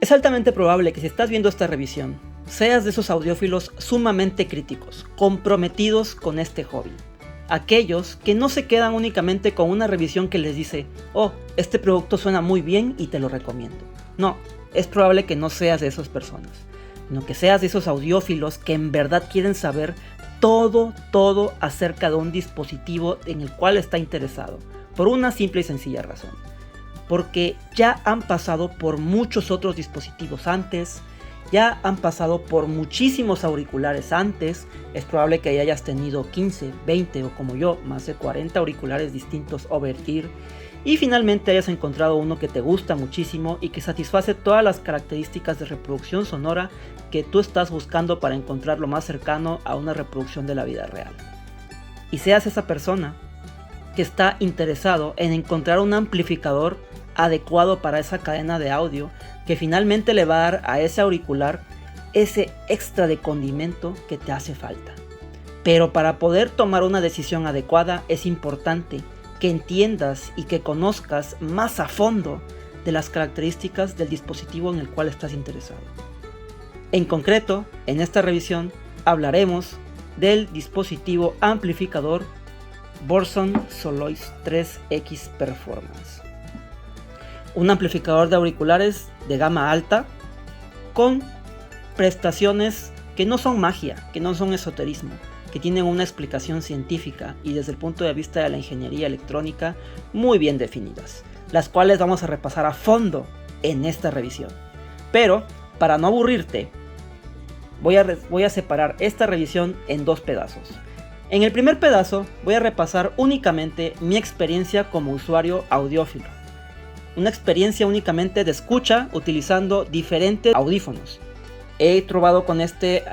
Es altamente probable que si estás viendo esta revisión, seas de esos audiófilos sumamente críticos, comprometidos con este hobby. Aquellos que no se quedan únicamente con una revisión que les dice, oh, este producto suena muy bien y te lo recomiendo. No, es probable que no seas de esas personas, sino que seas de esos audiófilos que en verdad quieren saber todo acerca de un dispositivo en el cual está interesado, por una simple y sencilla razón. Porque ya han pasado por muchos otros dispositivos antes, ya han pasado por muchísimos auriculares antes, es probable que hayas tenido 15, 20 o como yo, más de 40 auriculares distintos over-ear y finalmente hayas encontrado uno que te gusta muchísimo y que satisface todas las características de reproducción sonora que tú estás buscando para encontrar lo más cercano a una reproducción de la vida real. Y seas esa persona que está interesado en encontrar un amplificador adecuado para esa cadena de audio que finalmente le va a dar a ese auricular ese extra de condimento que te hace falta. Pero para poder tomar una decisión adecuada es importante que entiendas y que conozcas más a fondo de las características del dispositivo en el cual estás interesado. En concreto, en esta revisión hablaremos del dispositivo amplificador Borson Soloist 3X Performance. Un amplificador de auriculares de gama alta con prestaciones que no son magia, que no son esoterismo, que tienen una explicación científica y desde el punto de vista de la ingeniería electrónica muy bien definidas, las cuales vamos a repasar a fondo en esta revisión. Pero para no aburrirte, voy a separar esta revisión en dos pedazos. En el primer pedazo voy a repasar únicamente mi experiencia como usuario audiófilo. Una experiencia únicamente de escucha utilizando diferentes audífonos. He probado con este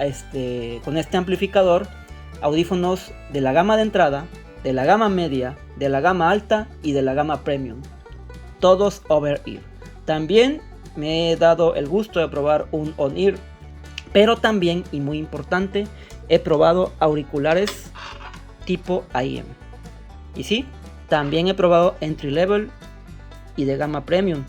amplificador audífonos de la gama de entrada, de la gama media, de la gama alta y de la gama premium. Todos over-ear. También me he dado el gusto de probar un on-ear, pero también, y muy importante, he probado auriculares tipo IM. Y sí, también he probado entry level y de gama premium,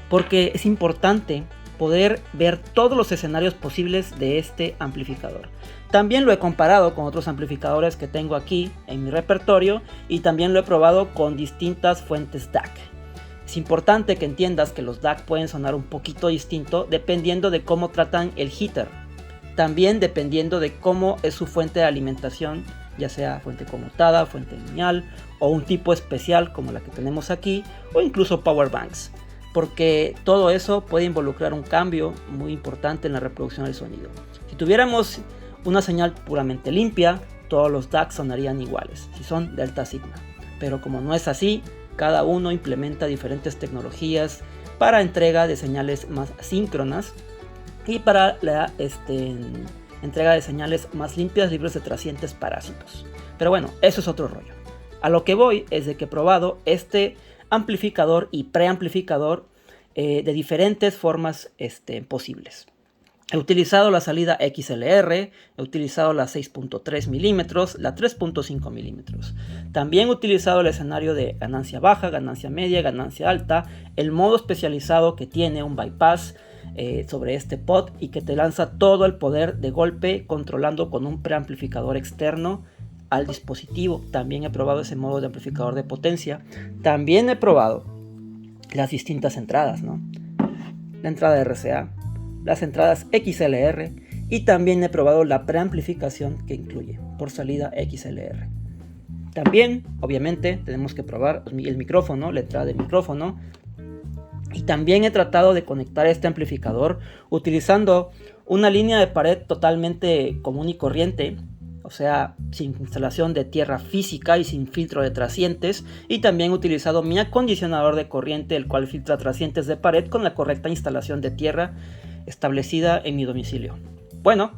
porque es importante poder ver todos los escenarios posibles de este amplificador. También lo he comparado con otros amplificadores que tengo aquí en mi repertorio y también lo he probado con distintas fuentes DAC. Es importante que entiendas que los DAC pueden sonar un poquito distinto dependiendo de cómo tratan el heater, también dependiendo de cómo es su fuente de alimentación, ya sea fuente conmutada, fuente lineal o un tipo especial como la que tenemos aquí, o incluso power banks, porque todo eso puede involucrar un cambio muy importante en la reproducción del sonido. Si tuviéramos una señal puramente limpia, todos los DAC sonarían iguales, si son Delta Sigma, pero como no es así, cada uno implementa diferentes tecnologías para entrega de señales más síncronas y para la entrega de señales más limpias, libres de trascientes parásitos. Pero bueno, eso es otro rollo. A lo que voy es de que he probado este amplificador y preamplificador de diferentes formas posibles. He utilizado la salida XLR, he utilizado la 6.3 mm, la 3.5 mm. También he utilizado el escenario de ganancia baja, ganancia media, ganancia alta, el modo especializado que tiene un bypass sobre este pod y que te lanza todo el poder de golpe controlando con un preamplificador externo al dispositivo. También he probado ese modo de amplificador de potencia. También he probado las distintas entradas, ¿no? La entrada RCA, las entradas XLR y también he probado la preamplificación que incluye por salida XLR. También, obviamente, tenemos que probar el micrófono, la entrada de micrófono. Y también he tratado de conectar este amplificador utilizando una línea de pared totalmente común y corriente, o sea, sin instalación de tierra física y sin filtro de trascientes, y también he utilizado mi acondicionador de corriente, el cual filtra trascientes de pared con la correcta instalación de tierra establecida en mi domicilio. Bueno,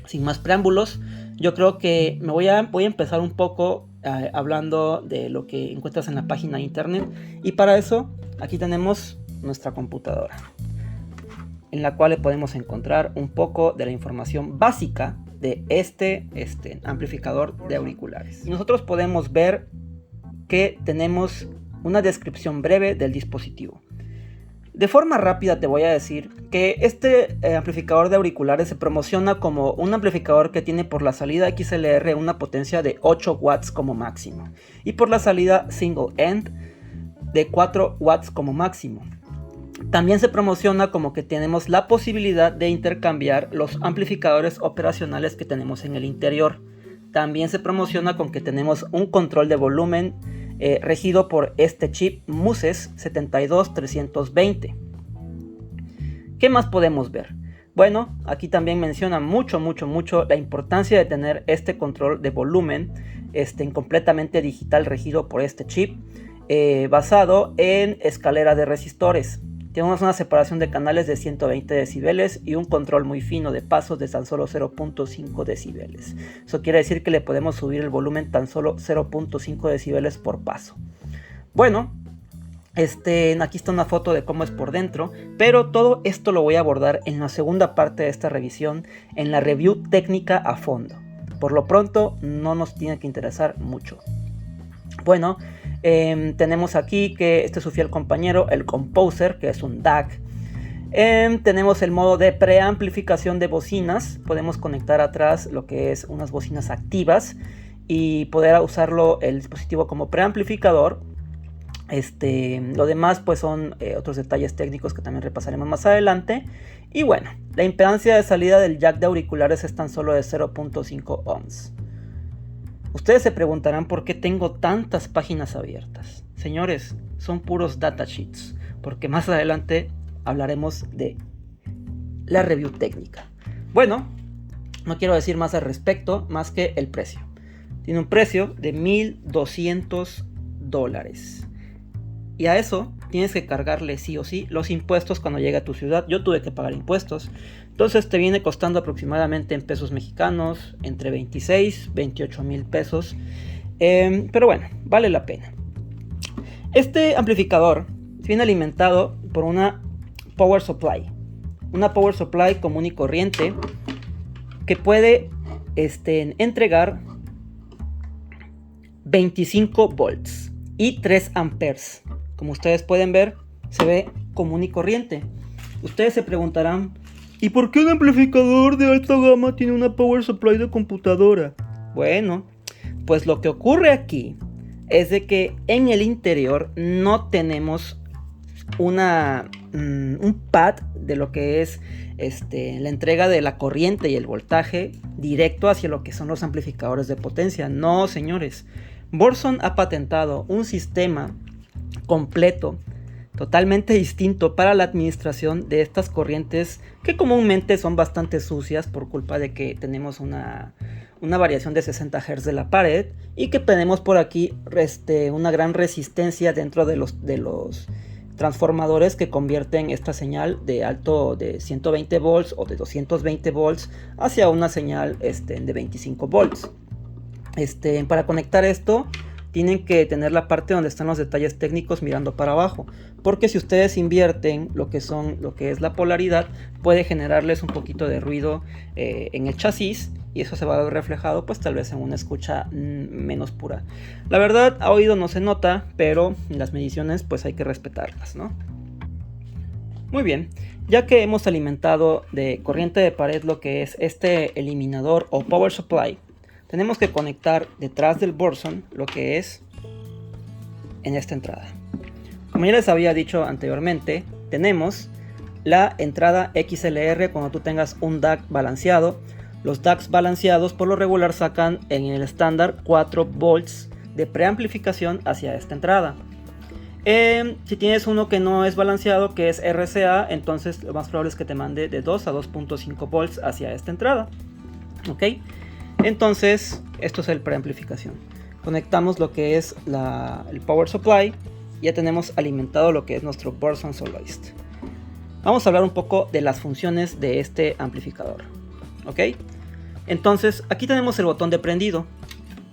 sin más preámbulos, yo creo que voy a empezar un poco hablando de lo que encuentras en la página de internet, y para eso aquí tenemos nuestra computadora, en la cual podemos encontrar un poco de la información básica de este amplificador de auriculares. Y nosotros podemos ver que tenemos una descripción breve del dispositivo. De forma rápida te voy a decir que este amplificador de auriculares se promociona como un amplificador que tiene por la salida XLR una potencia de 8 watts como máximo y por la salida single end de 4 watts como máximo. También se promociona como que tenemos la posibilidad de intercambiar los amplificadores operacionales que tenemos en el interior. También se promociona con que tenemos un control de volumen regido por este chip Muses 72320. ¿Qué más podemos ver? Bueno, aquí también menciona mucho la importancia de tener este control de volumen completamente digital regido por este chip basado en escalera de resistores. Tenemos una separación de canales de 120 decibeles y un control muy fino de pasos de tan solo 0.5 decibeles. Eso quiere decir que le podemos subir el volumen tan solo 0.5 decibeles por paso. Bueno, aquí está una foto de cómo es por dentro, pero todo esto lo voy a abordar en la segunda parte de esta revisión, en la review técnica a fondo. Por lo pronto no nos tiene que interesar mucho. Bueno, tenemos aquí que este es su fiel compañero, el Composer, que es un DAC. Tenemos el modo de preamplificación de bocinas. Podemos conectar atrás lo que es unas bocinas activas y poder usarlo el dispositivo como preamplificador. Lo demás pues son otros detalles técnicos que también repasaremos más adelante. Y bueno, la impedancia de salida del jack de auriculares es tan solo de 0.5 ohms. Ustedes se preguntarán por qué tengo tantas páginas abiertas. Señores, son puros datasheets, porque más adelante hablaremos de la review técnica. Bueno, no quiero decir más al respecto, más que el precio. Tiene un precio de $1,200. Y a eso tienes que cargarle sí o sí los impuestos cuando llegue a tu ciudad. Yo tuve que pagar impuestos. Entonces te viene costando aproximadamente en pesos mexicanos entre 26 y 28 mil pesos. Pero bueno, vale la pena. Este amplificador viene alimentado por una power supply. Una power supply común y corriente que puede entregar 25 volts y 3 amperes. Como ustedes pueden ver, se ve común y corriente. Ustedes se preguntarán, ¿y por qué un amplificador de alta gama tiene una power supply de computadora? Bueno, pues lo que ocurre aquí es de que en el interior no tenemos un pad de lo que es la entrega de la corriente y el voltaje directo hacia lo que son los amplificadores de potencia. No, señores. Burson ha patentado un sistema completo, totalmente distinto para la administración de estas corrientes que comúnmente son bastante sucias por culpa de que tenemos una variación de 60 Hz de la pared y que tenemos por aquí una gran resistencia dentro de los transformadores que convierten esta señal de alto de 120 volts o de 220 volts hacia una señal de 25 volts. Para conectar esto tienen que tener la parte donde están los detalles técnicos mirando para abajo, porque si ustedes invierten lo que es la polaridad, puede generarles un poquito de ruido en el chasis, y eso se va a ver reflejado pues tal vez en una escucha menos pura. La verdad, a oído no se nota, pero en las mediciones pues hay que respetarlas, ¿no? Muy bien, ya que hemos alimentado de corriente de pared lo que es este eliminador o power supply, tenemos que conectar detrás del Burson lo que es en esta entrada. Como ya les había dicho anteriormente, tenemos la entrada XLR cuando tú tengas un DAC balanceado. Los DACs balanceados por lo regular sacan en el estándar 4 volts de preamplificación hacia esta entrada. Si tienes uno que no es balanceado, que es RCA, entonces lo más probable es que te mande de 2 a 2.5 volts hacia esta entrada. ¿Ok? Entonces, esto es el preamplificación. Conectamos lo que es el power supply. Ya tenemos alimentado lo que es nuestro Burson Soloist. Vamos a hablar un poco de las funciones de este amplificador. ¿Ok? Entonces, aquí tenemos el botón de prendido.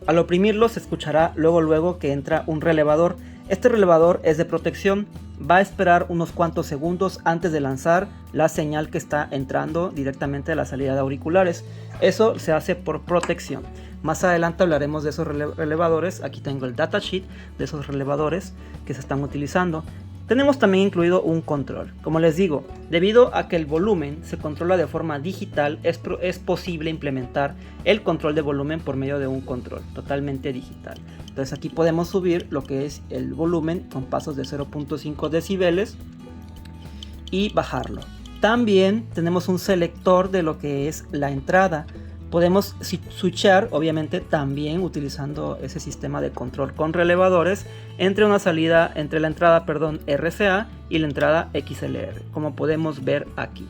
Al oprimirlo se escuchará luego que entra un relevador. Este relevador es de protección. Va a esperar unos cuantos segundos antes de lanzar la señal que está entrando directamente de la salida de auriculares. Eso se hace por protección. Más adelante hablaremos de esos relevadores. Aquí tengo el datasheet de esos relevadores que se están utilizando. Tenemos también incluido un control. Como les digo, debido a que el volumen se controla de forma digital, es posible implementar el control de volumen por medio de un control totalmente digital. Entonces aquí podemos subir lo que es el volumen con pasos de 0.5 decibeles y bajarlo. También tenemos un selector de lo que es la entrada. Podemos switchar, obviamente, también utilizando ese sistema de control con relevadores entre la entrada, RCA y la entrada XLR, como podemos ver aquí.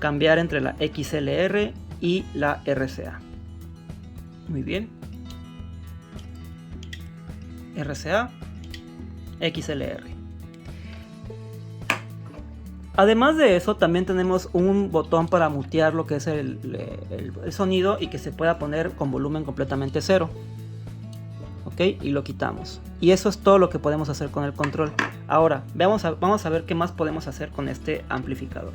Cambiar entre la XLR y la RCA. Muy bien. RCA, XLR. Además de eso, también tenemos un botón para mutear lo que es el sonido y que se pueda poner con volumen completamente cero. Ok, y lo quitamos. Y eso es todo lo que podemos hacer con el control. Ahora, vamos a ver qué más podemos hacer con este amplificador.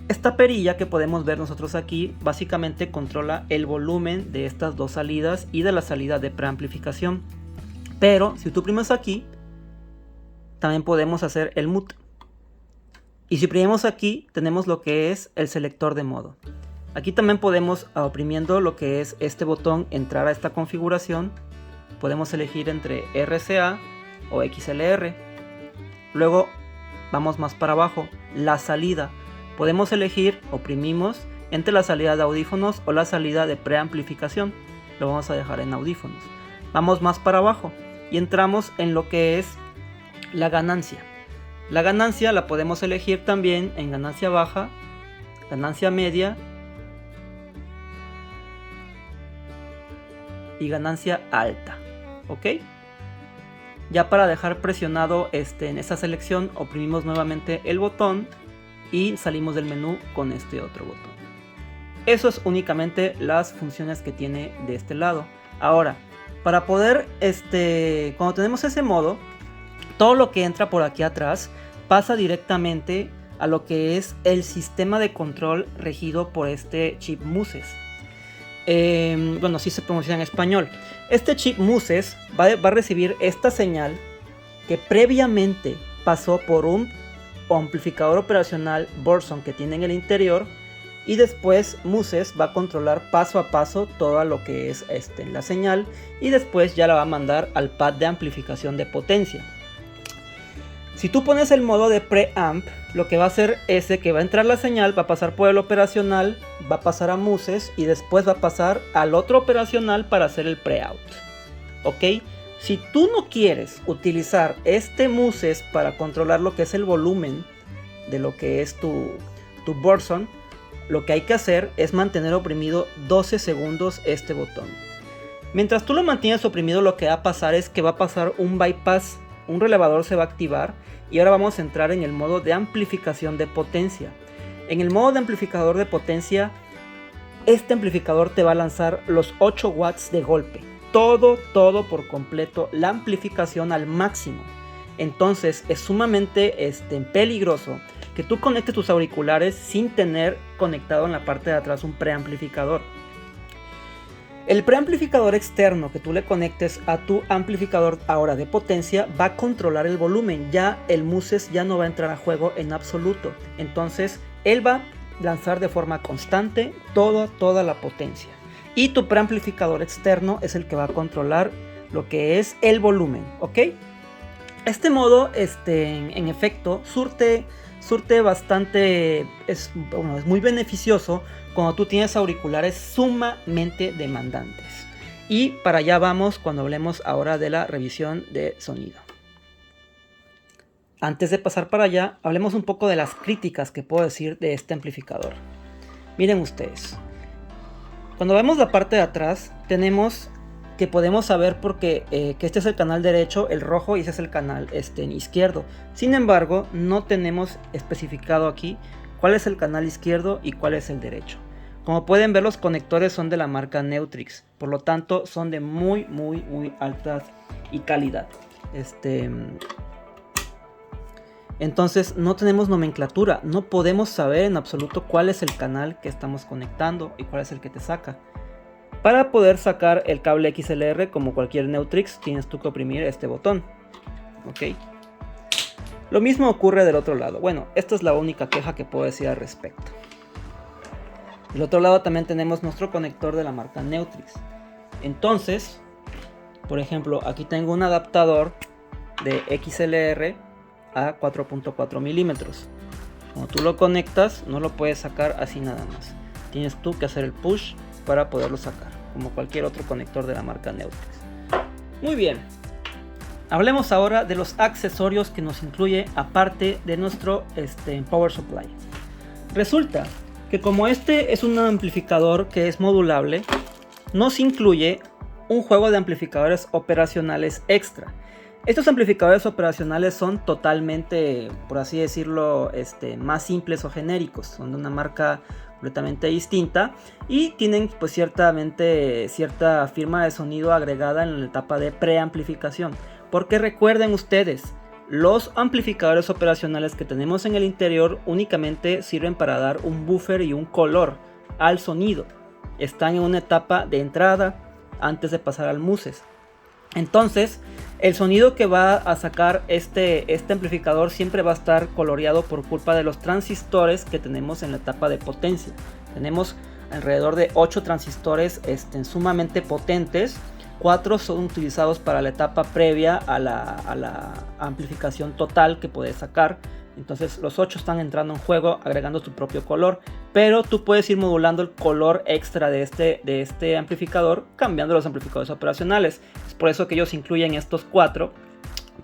Esta perilla que podemos ver nosotros aquí, básicamente controla el volumen de estas dos salidas y de la salida de preamplificación. Pero, si tú oprimes aquí, también podemos hacer el mute. Y si oprimimos aquí, tenemos lo que es el selector de modo. Aquí también podemos, oprimiendo lo que es este botón, entrar a esta configuración. Podemos elegir entre RCA o XLR. Luego vamos más para abajo, la salida. Podemos elegir, oprimimos, entre la salida de audífonos o la salida de preamplificación. Lo vamos a dejar en audífonos. Vamos más para abajo y entramos en lo que es la ganancia. La ganancia la podemos elegir también en ganancia baja, ganancia media y ganancia alta. ¿Ok? Ya para dejar presionado en esa selección, oprimimos nuevamente el botón y salimos del menú con este otro botón. Eso es únicamente las funciones que tiene de este lado. Ahora, para poder, cuando tenemos ese modo, todo lo que entra por aquí atrás pasa directamente a lo que es el sistema de control regido por este chip Muses. Bueno, así se pronuncia en español. Este chip Muses va a recibir esta señal que previamente pasó por un amplificador operacional Burson que tiene en el interior, y después Muses va a controlar paso a paso todo lo que es la señal, y después ya la va a mandar al pad de amplificación de potencia. Si tú pones el modo de preamp, lo que va a hacer es que va a entrar la señal, va a pasar por el operacional, va a pasar a Muses y después va a pasar al otro operacional para hacer el preout. ¿Ok? Si tú no quieres utilizar este Muses para controlar lo que es el volumen de lo que es tu Burson, lo que hay que hacer es mantener oprimido 12 segundos este botón. Mientras tú lo mantienes oprimido, lo que va a pasar es que va a pasar un bypass, un relevador se va a activar y ahora vamos a entrar en el modo de amplificación de potencia. En el modo de amplificador de potencia, este amplificador te va a lanzar los 8 watts de golpe. Todo por completo, la amplificación al máximo. Entonces es sumamente peligroso que tú conectes tus auriculares sin tener conectado en la parte de atrás un preamplificador. El preamplificador externo que tú le conectes a tu amplificador ahora de potencia va a controlar el volumen. Ya el Muses ya no va a entrar a juego en absoluto. Entonces él va a lanzar de forma constante toda la potencia. Y tu preamplificador externo es el que va a controlar lo que es el volumen. ¿Ok? Este modo en efecto surte bastante, es muy beneficioso cuando tú tienes auriculares sumamente demandantes. Y para allá vamos cuando hablemos ahora de la revisión de sonido. Antes de pasar para allá, hablemos un poco de las críticas que puedo decir de este amplificador. Miren ustedes, cuando vemos la parte de atrás, tenemos que podemos saber porque que este es el canal derecho, el rojo, y ese es el canal izquierdo. Sin embargo, no tenemos especificado aquí cuál es el canal izquierdo y cuál es el derecho. Como pueden ver, los conectores son de la marca Neutrix, por lo tanto son de muy alta y calidad. Entonces no tenemos nomenclatura, no podemos saber en absoluto cuál es el canal que estamos conectando y cuál es el que te saca. Para poder sacar el cable XLR, como cualquier Neutrix, tienes tú que oprimir este botón. ¿Ok? Lo mismo ocurre del otro lado. Bueno, esta es la única queja que puedo decir al respecto. Del otro lado también tenemos nuestro conector de la marca Neutrix. Entonces, por ejemplo, aquí tengo un adaptador de XLR a 4.4 milímetros. Cuando tú lo conectas, no lo puedes sacar así nada más. Tienes tú que hacer el push para poderlo sacar, como cualquier otro conector de la marca Neutrix. Muy bien. Hablemos ahora de los accesorios que nos incluye aparte de nuestro Power Supply. Resulta que como este es un amplificador que es modulable, nos incluye un juego de amplificadores operacionales extra. Estos amplificadores operacionales son totalmente, por así decirlo, más simples o genéricos. Son de una marca completamente distinta y tienen pues cierta firma de sonido agregada en la etapa de preamplificación. Porque recuerden ustedes, los amplificadores operacionales que tenemos en el interior únicamente sirven para dar un buffer y un color al sonido. Están en una etapa de entrada antes de pasar al muses. Entonces, el sonido que va a sacar este amplificador siempre va a estar coloreado por culpa de los transistores que tenemos en la etapa de potencia. Tenemos alrededor de 8 transistores sumamente potentes. 4 son utilizados para la etapa previa a la amplificación total que puedes sacar. Entonces los 8 están entrando en juego agregando su propio color. Pero tú puedes ir modulando el color extra de este amplificador cambiando los amplificadores operacionales. Es por eso que ellos incluyen estos 4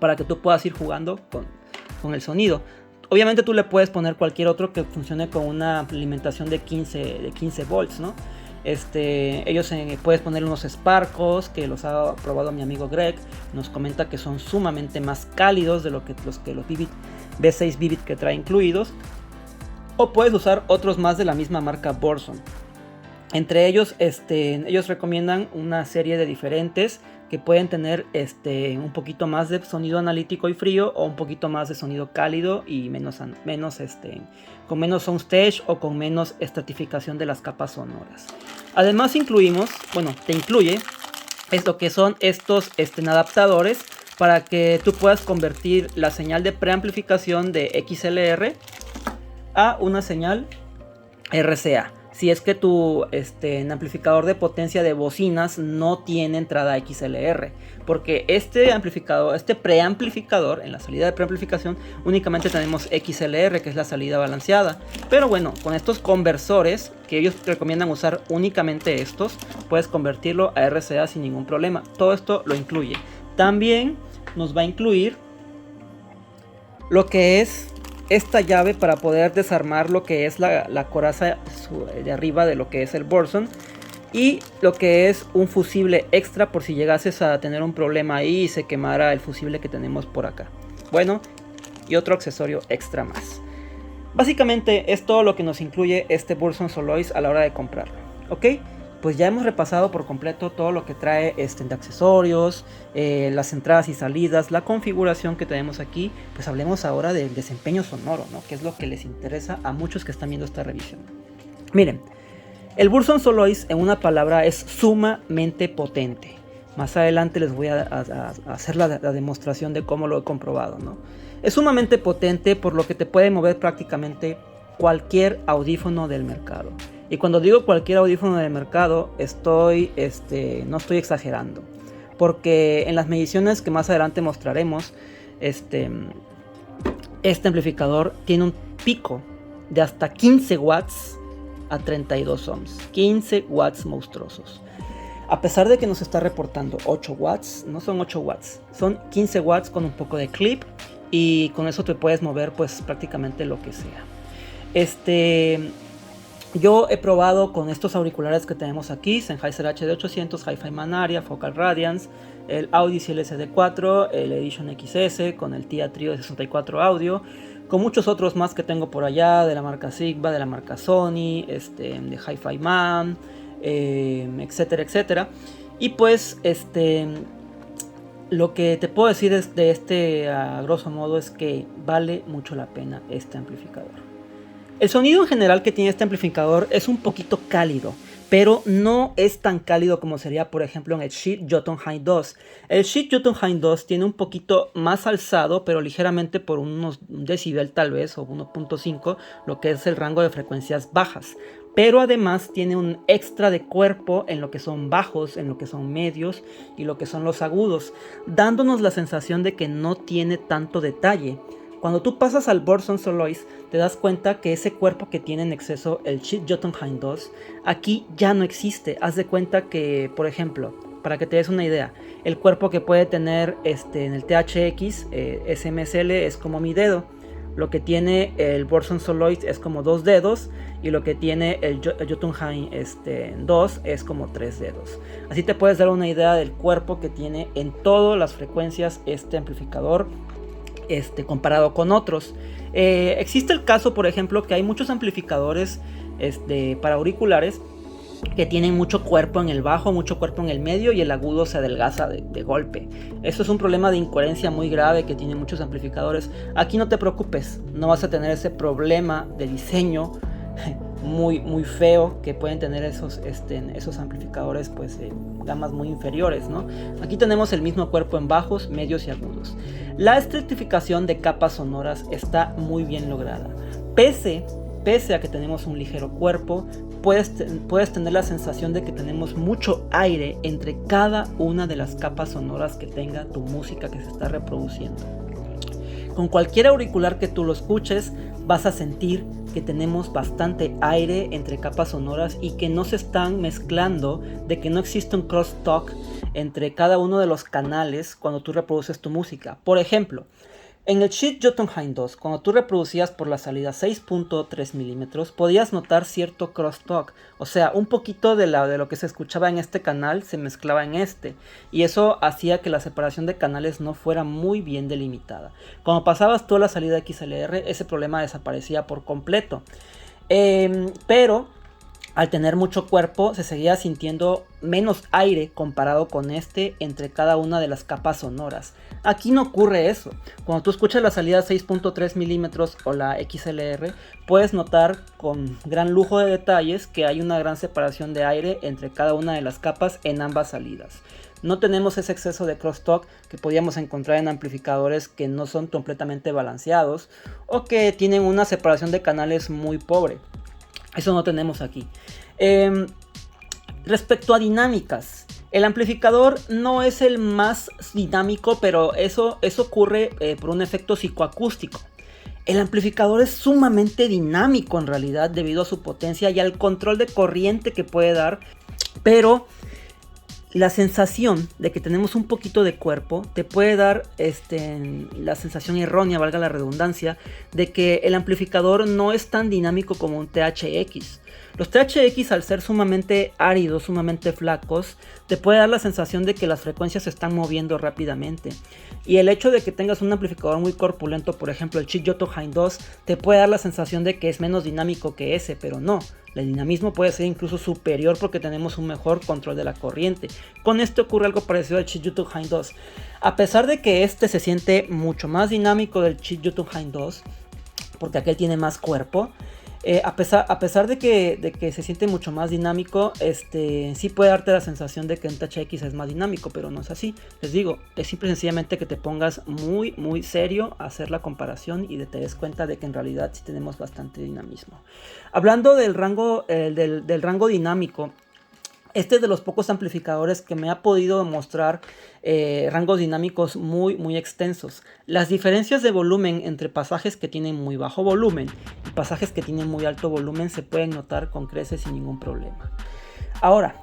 para que tú puedas ir jugando con el sonido. Obviamente tú le puedes poner cualquier otro que funcione con una alimentación de 15 volts, ¿no? Ellos puedes poner unos Sparkos que los ha probado mi amigo Greg. Nos comenta que son sumamente más cálidos de los Vivid V6 Vivid que trae incluidos. O puedes usar otros más de la misma marca Burson. Entre ellos, ellos recomiendan una serie de diferentes que pueden tener un poquito más de sonido analítico y frío o un poquito más de sonido cálido y con menos soundstage o con menos estratificación de las capas sonoras. Además te incluye lo que son estos adaptadores para que tú puedas convertir la señal de preamplificación de XLR a una señal RCA. Si es que tu amplificador de potencia de bocinas no tiene entrada XLR, porque este preamplificador, en la salida de preamplificación únicamente tenemos XLR, que es la salida balanceada. Pero bueno, con estos conversores que ellos recomiendan usar únicamente estos, puedes convertirlo a RCA sin ningún problema. Todo esto lo incluye. También nos va a incluir lo que es esta llave para poder desarmar lo que es la coraza de arriba de lo que es el Burson, y lo que es un fusible extra por si llegases a tener un problema ahí y se quemara el fusible que tenemos por acá. Bueno, y otro accesorio extra más. Básicamente es todo lo que nos incluye este Burson Soloist a la hora de comprarlo. ¿Ok? Pues ya hemos repasado por completo todo lo que trae de accesorios, las entradas y salidas, la configuración que tenemos aquí. Pues hablemos ahora del desempeño sonoro, ¿no? Que es lo que les interesa a muchos que están viendo esta revisión. Miren, el Burson Soloist en una palabra es sumamente potente. Más adelante les voy a hacer la demostración de cómo lo he comprobado, ¿no? Es sumamente potente, por lo que te puede mover prácticamente cualquier audífono del mercado. Y cuando digo cualquier audífono del mercado, no estoy exagerando. Porque en las mediciones que más adelante mostraremos, este amplificador tiene un pico de hasta 15 watts a 32 ohms. 15 watts monstruosos. A pesar de que nos está reportando 8 watts, no son 8 watts, son 15 watts con un poco de clip. Y con eso te puedes mover pues prácticamente lo que sea. Yo he probado con estos auriculares que tenemos aquí, Sennheiser HD800, Hi-Fi Manaria, Focal Radiance, el Audis LSD4, el Edition XS, con el TIA Trio de 64 audio, con muchos otros más que tengo por allá, de la marca Sigma, de la marca Sony, de Hi-Fi Man, etcétera, etcétera. Y pues, lo que te puedo decir a grosso modo es que vale mucho la pena este amplificador. El sonido en general que tiene este amplificador es un poquito cálido, pero no es tan cálido como sería, por ejemplo, en el Schiit Jotunheim 2. El Schiit Jotunheim 2 tiene un poquito más alzado, pero ligeramente por unos decibel tal vez, o 1.5, lo que es el rango de frecuencias bajas. Pero además tiene un extra de cuerpo en lo que son bajos, en lo que son medios y lo que son los agudos, dándonos la sensación de que no tiene tanto detalle. Cuando tú pasas al Burson Soloist, te das cuenta que ese cuerpo que tiene en exceso el Schiit Jotunheim 2, aquí ya no existe. Haz de cuenta que, por ejemplo, para que te des una idea, el cuerpo que puede tener en el THX SMSL es como mi dedo. Lo que tiene el Burson Soloist es como 2 dedos, y lo que tiene el Jotunheim 2 es como 3 dedos. Así te puedes dar una idea del cuerpo que tiene en todas las frecuencias este amplificador comparado con otros. Existe el caso, por ejemplo, que hay muchos amplificadores para auriculares que tienen mucho cuerpo en el bajo, mucho cuerpo en el medio, y el agudo se adelgaza de golpe. Eso es un problema de incoherencia muy grave que tienen muchos amplificadores. Aquí no te preocupes, no vas a tener ese problema de diseño muy feo que pueden tener esos amplificadores pues gamas muy inferiores, ¿no? Aquí tenemos el mismo cuerpo en bajos, medios y agudos. La estratificación de capas sonoras está muy bien lograda. Pese a que tenemos un ligero cuerpo, puedes tener la sensación de que tenemos mucho aire entre cada una de las capas sonoras que tenga tu música que se está reproduciendo. Con cualquier auricular que tú lo escuches, vas a sentir que tenemos bastante aire entre capas sonoras y que no se están mezclando, de que no existe un crosstalk entre cada uno de los canales cuando tú reproduces tu música. Por ejemplo, en el Schiit Jotunheim 2, cuando tú reproducías por la salida 6.3 milímetros, podías notar cierto crosstalk, o sea, un poquito de lo que se escuchaba en este canal se mezclaba en y eso hacía que la separación de canales no fuera muy bien delimitada. Cuando pasabas tú a la salida XLR, ese problema desaparecía por completo, pero al tener mucho cuerpo se seguía sintiendo menos aire comparado con entre cada una de las capas sonoras. Aquí no ocurre eso. Cuando tú escuchas la salida 6.3 milímetros o la XLR, puedes notar con gran lujo de detalles que hay una gran separación de aire entre cada una de las capas en ambas salidas. No tenemos ese exceso de crosstalk que podíamos encontrar en amplificadores que no son completamente balanceados o que tienen una separación de canales muy pobre. Eso no tenemos aquí. Respecto a dinámicas, el amplificador no es el más dinámico, pero eso ocurre por un efecto psicoacústico. El amplificador es sumamente dinámico en realidad debido a su potencia y al control de corriente que puede dar, pero la sensación de que tenemos un poquito de cuerpo te puede dar la sensación errónea, valga la redundancia, de que el amplificador no es tan dinámico como un THX. Los THX, al ser sumamente áridos, sumamente flacos, te puede dar la sensación de que las frecuencias se están moviendo rápidamente. Y el hecho de que tengas un amplificador muy corpulento, por ejemplo el Schiit Jotunheim 2, te puede dar la sensación de que es menos dinámico que ese, pero no. El dinamismo puede ser incluso superior porque tenemos un mejor control de la corriente. Con esto ocurre algo parecido al Schiit Jotunheim 2. A pesar de que se siente mucho más dinámico del Schiit Jotunheim 2, porque aquel tiene más cuerpo, a pesar de que se siente mucho más dinámico, sí puede darte la sensación de que un THX es más dinámico, pero no es así. Les digo, es simple y sencillamente que te pongas muy serio a hacer la comparación y te des cuenta de que en realidad sí tenemos bastante dinamismo. Hablando del rango dinámico, este es de los pocos amplificadores que me ha podido mostrar rangos dinámicos muy extensos. Las diferencias de volumen entre pasajes que tienen muy bajo volumen y pasajes que tienen muy alto volumen se pueden notar con creces sin ningún problema. Ahora,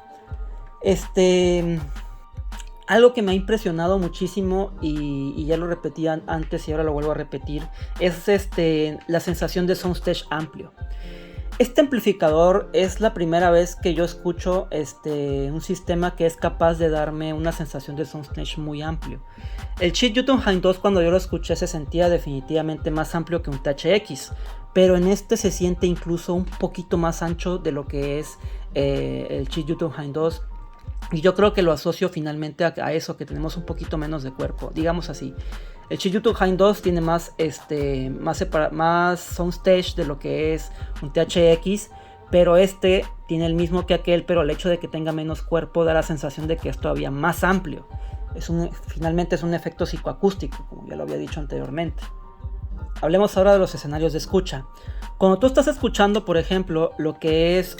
algo que me ha impresionado muchísimo y ya lo repetí antes y ahora lo vuelvo a repetir, es la sensación de soundstage amplio. Este amplificador es la primera vez que yo escucho un sistema que es capaz de darme una sensación de soundstage muy amplio. El Schiit Jotunheim 2, cuando yo lo escuché, se sentía definitivamente más amplio que un THX, pero en se siente incluso un poquito más ancho de lo que es el Schiit Jotunheim 2. Y yo creo que lo asocio finalmente a eso, que tenemos un poquito menos de cuerpo, digamos así. El Schiit Jotunheim 2 tiene más soundstage de lo que es un THX, pero este tiene el mismo que aquel, pero el hecho de que tenga menos cuerpo da la sensación de que es todavía más amplio. Finalmente es un efecto psicoacústico, como ya lo había dicho anteriormente. Hablemos ahora de los escenarios de escucha. Cuando tú estás escuchando, por ejemplo, lo que es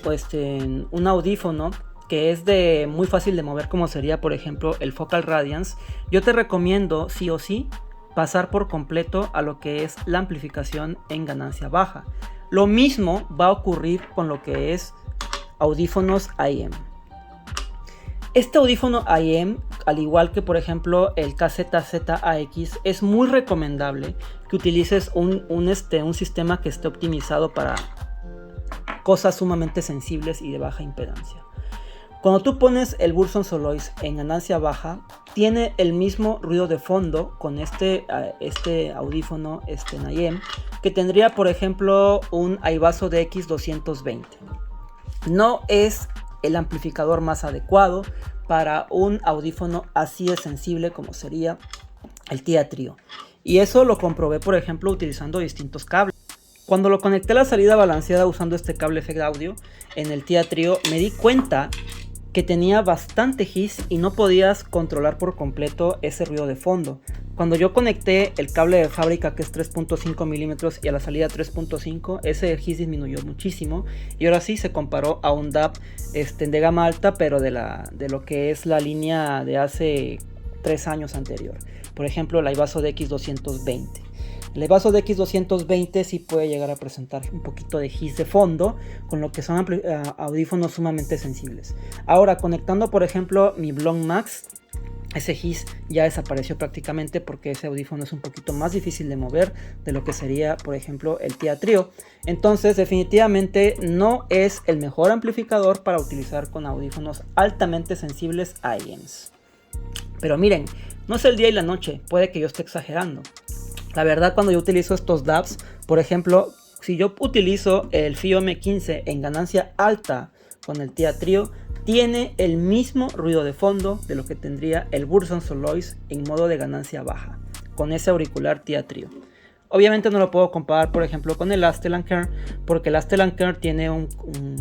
un audífono que es muy fácil de mover, como sería, por ejemplo, el Focal Radiance, yo te recomiendo sí o sí pasar por completo a lo que es la amplificación en ganancia baja. Lo mismo va a ocurrir con lo que es audífonos IM. Este audífono IM, al igual que por ejemplo el KZZ-AX, es muy recomendable que utilices un sistema que esté optimizado para cosas sumamente sensibles y de baja impedancia. Cuando tú pones el Burson Soloist en ganancia baja, tiene el mismo ruido de fondo con este audífono IM que tendría, por ejemplo, un iVaso DX220. No es el amplificador más adecuado para un audífono así de sensible como sería el TIA Trio. Y eso lo comprobé, por ejemplo, utilizando distintos cables. Cuando lo conecté a la salida balanceada usando este cable Effect Audio en el TIA Trio, me di cuenta que tenía bastante hiss y no podías controlar por completo ese ruido de fondo. Cuando yo conecté el cable de fábrica, que es 3.5 milímetros, y a la salida 3.5, ese hiss disminuyó muchísimo. Y ahora sí se comparó a un DAB de gama alta, pero de lo que es la línea de hace 3 años anterior. Por ejemplo, el iVaso DX220. El iVaso DX220 sí puede llegar a presentar un poquito de hiss de fondo, con lo que son audífonos sumamente sensibles. Ahora, conectando por ejemplo mi Blond Max, ese hiss ya desapareció prácticamente porque ese audífono es un poquito más difícil de mover de lo que sería, por ejemplo, el TIA Trio. Entonces, definitivamente no es el mejor amplificador para utilizar con audífonos altamente sensibles IEMs. Pero miren, no es el día y la noche, puede que yo esté exagerando. La verdad, cuando yo utilizo estos DABs, por ejemplo, si yo utilizo el FIO M15 en ganancia alta con el TIA Trio, tiene el mismo ruido de fondo de lo que tendría el Burson Soloist en modo de ganancia baja, con ese auricular TIA Trio. Obviamente no lo puedo comparar, por ejemplo, con el Astellan Kern, porque el Astellan Kern tiene un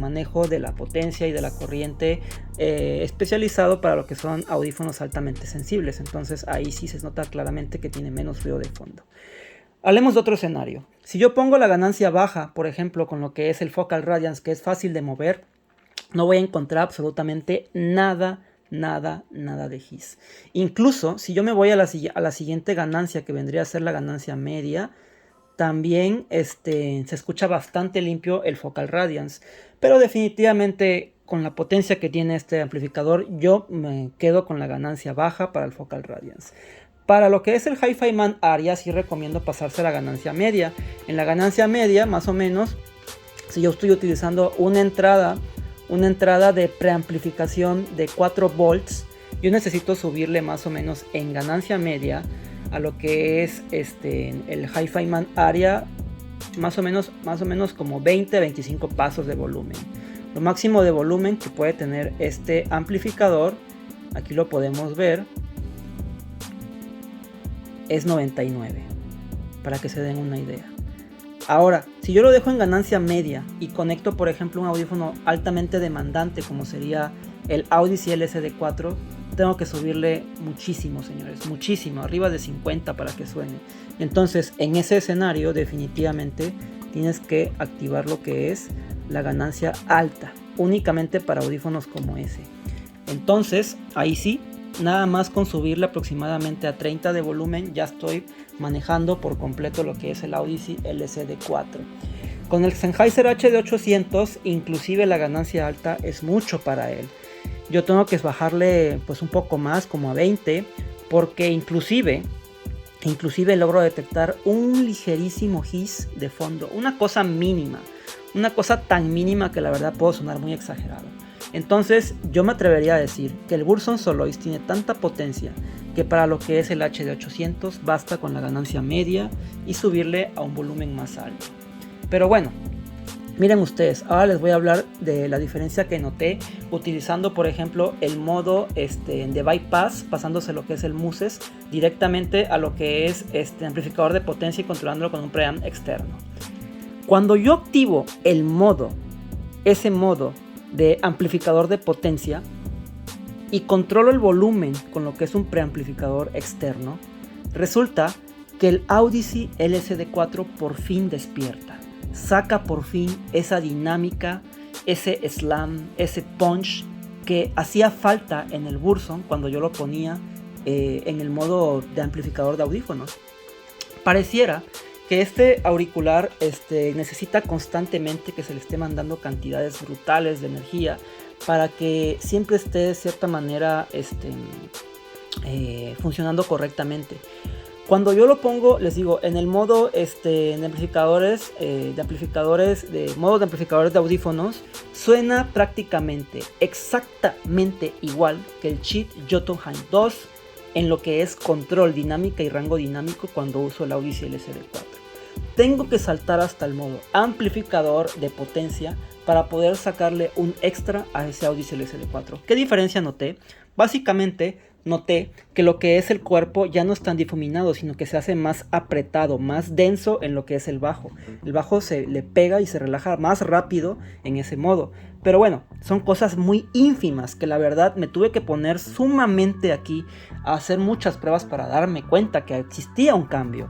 manejo de la potencia y de la corriente especializado para lo que son audífonos altamente sensibles. Entonces ahí sí se nota claramente que tiene menos ruido de fondo. Hablemos de otro escenario. Si yo pongo la ganancia baja, por ejemplo, con lo que es el Focal Radiance, que es fácil de mover, no voy a encontrar absolutamente nada de hiss. Incluso si yo me voy a la siguiente ganancia, que vendría a ser la ganancia media, también se escucha bastante limpio el Focal Radiance. Pero definitivamente con la potencia que tiene este amplificador, yo me quedo con la ganancia baja para el Focal Radiance. Para lo que es el Hi-Fi Man Aria, sí recomiendo pasarse a la ganancia media. En la ganancia media, más o menos, si yo estoy utilizando una entrada de preamplificación de 4 volts, yo necesito subirle más o menos en ganancia media a lo que es el Hi-Fi Man Aria, más o menos como 20-25 pasos de volumen. Lo máximo de volumen que puede tener este amplificador, aquí lo podemos ver, es 99, para que se den una idea. Ahora, si yo lo dejo en ganancia media y conecto, por ejemplo, un audífono altamente demandante como sería el Audyssey LSD4, tengo que subirle muchísimo, señores, muchísimo, arriba de 50 para que suene. Entonces, en ese escenario, definitivamente tienes que activar lo que es la ganancia alta, únicamente para audífonos como ese. Entonces, ahí sí, nada más con subirle aproximadamente a 30 de volumen, ya estoy manejando por completo lo que es el Audyssey LCD4. Con el Sennheiser HD800, inclusive la ganancia alta es mucho para él. Yo tengo que bajarle pues un poco más, como a 20, porque inclusive logro detectar un ligerísimo hiss de fondo, una cosa mínima, una cosa tan mínima que la verdad puedo sonar muy exagerado. Entonces yo me atrevería a decir que el Burson Soloist tiene tanta potencia que para lo que es el HD800 basta con la ganancia media y subirle a un volumen más alto. Pero bueno, miren ustedes, ahora les voy a hablar de la diferencia que noté utilizando, por ejemplo, el modo de bypass, pasándose lo que es el Muses directamente a lo que es amplificador de potencia y controlándolo con un preamp externo. Cuando yo activo el modo ese modo de amplificador de potencia y controlo el volumen con lo que es un preamplificador externo, resulta que el Audyssey LCD4 por fin despierta. Saca por fin esa dinámica, ese slam, ese punch que hacía falta en el Burson cuando yo lo ponía en el modo de amplificador de audífonos. Pareciera que este auricular necesita constantemente que se le esté mandando cantidades brutales de energía para que siempre esté de cierta manera funcionando correctamente. Cuando yo lo pongo, les digo, en el modo de amplificadores, modo de amplificadores de audífonos, suena prácticamente exactamente igual que el Schiit Jotunheim 2 en lo que es control, dinámica y rango dinámico cuando uso el Audyssey LCD4. Tengo que saltar hasta el modo amplificador de potencia para poder sacarle un extra a ese Audyssey LCD4. ¿Qué diferencia noté? Básicamente noté que lo que es el cuerpo ya no es tan difuminado, sino que se hace más apretado, más denso en lo que es el bajo. El bajo se le pega y se relaja más rápido en ese modo. Pero bueno, son cosas muy ínfimas que la verdad me tuve que poner sumamente aquí a hacer muchas pruebas para darme cuenta que existía un cambio.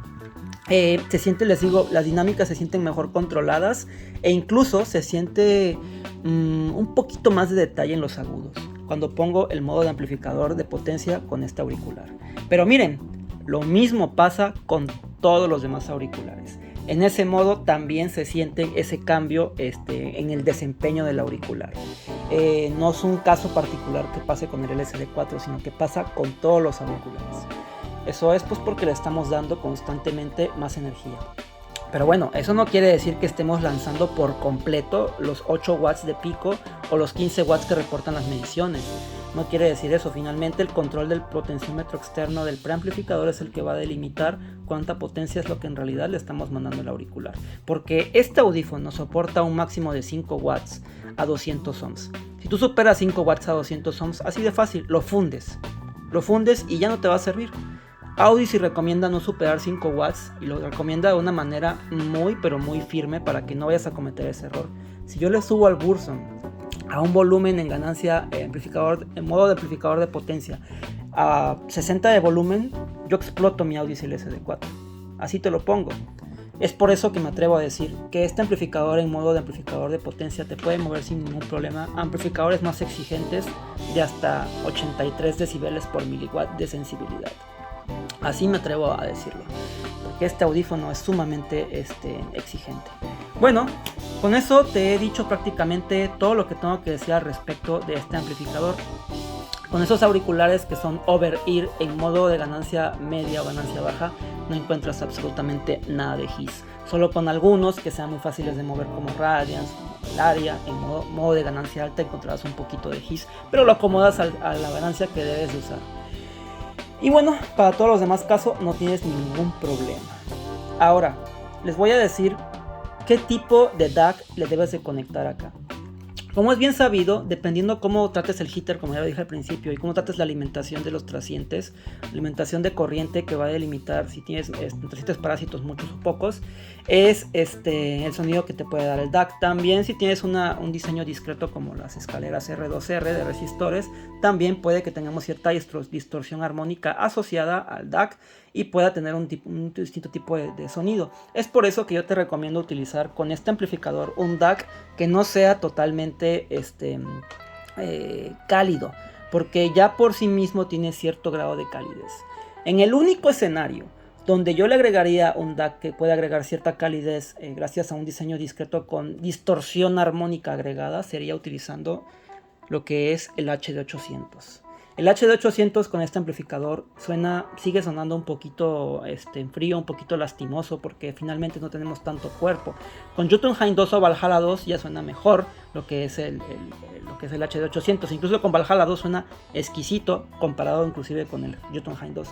Se siente, les digo, las dinámicas se sienten mejor controladas e incluso se siente un poquito más de detalle en los agudos cuando pongo el modo de amplificador de potencia con este auricular. Pero miren, lo mismo pasa con todos los demás auriculares. En ese modo también se siente ese cambio en el desempeño del auricular. No es un caso particular que pase con el LCD4, sino que pasa con todos los auriculares. Eso es pues porque le estamos dando constantemente más energía. Pero bueno, eso no quiere decir que estemos lanzando por completo los 8 watts de pico o los 15 watts que reportan las mediciones. No quiere decir eso. Finalmente el control del potenciómetro externo del preamplificador es el que va a delimitar cuánta potencia es lo que en realidad le estamos mandando al auricular. Porque este audífono soporta un máximo de 5 watts a 200 ohms. Si tú superas 5 watts a 200 ohms, así de fácil, lo fundes. Lo fundes y ya no te va a servir. Audyssey recomienda no superar 5 watts y lo recomienda de una manera muy pero muy firme para que no vayas a cometer ese error. Si yo le subo al Burson a un volumen en ganancia en modo de amplificador de potencia a 60 de volumen, yo exploto mi Audyssey LCD4. Así te lo pongo. Es por eso que me atrevo a decir que este amplificador en modo de amplificador de potencia te puede mover sin ningún problema. Amplificadores más exigentes de hasta 83 decibeles por miliwatt de sensibilidad. Así me atrevo a decirlo, porque este audífono es sumamente exigente. Bueno, con eso te he dicho prácticamente todo lo que tengo que decir al respecto de este amplificador. Con esos auriculares que son over-ear en modo de ganancia media o ganancia baja, no encuentras absolutamente nada de hiss. Solo con algunos que sean muy fáciles de mover como Radiance, como el Aria, en modo de ganancia alta encontrarás un poquito de hiss, pero lo acomodas a la ganancia que debes de usar. Y bueno, para todos los demás casos no tienes ningún problema. Ahora, les voy a decir qué tipo de DAC le debes de conectar acá. Como es bien sabido, dependiendo cómo trates el heater, como ya lo dije al principio, y cómo trates la alimentación de los trascientes, alimentación de corriente que va a delimitar si tienes trascientes parásitos muchos o pocos, es el sonido que te puede dar el DAC. También si tienes un diseño discreto como las escaleras R2R de resistores, también puede que tengamos cierta distorsión armónica asociada al DAC y pueda tener un distinto tipo de sonido. Es por eso que yo te recomiendo utilizar con este amplificador un DAC que no sea totalmente cálido, porque ya por sí mismo tiene cierto grado de calidez. En el único escenario donde yo le agregaría un DAC que puede agregar cierta calidez gracias a un diseño discreto con distorsión armónica agregada, sería utilizando lo que es el HD800. El HD800 con este amplificador sigue sonando un poquito frío, un poquito lastimoso, porque finalmente no tenemos tanto cuerpo. Con Jotunheim 2 o Valhalla 2 ya suena mejor lo que es el HD800. Incluso con Valhalla 2 suena exquisito comparado inclusive con el Jotunheim 2.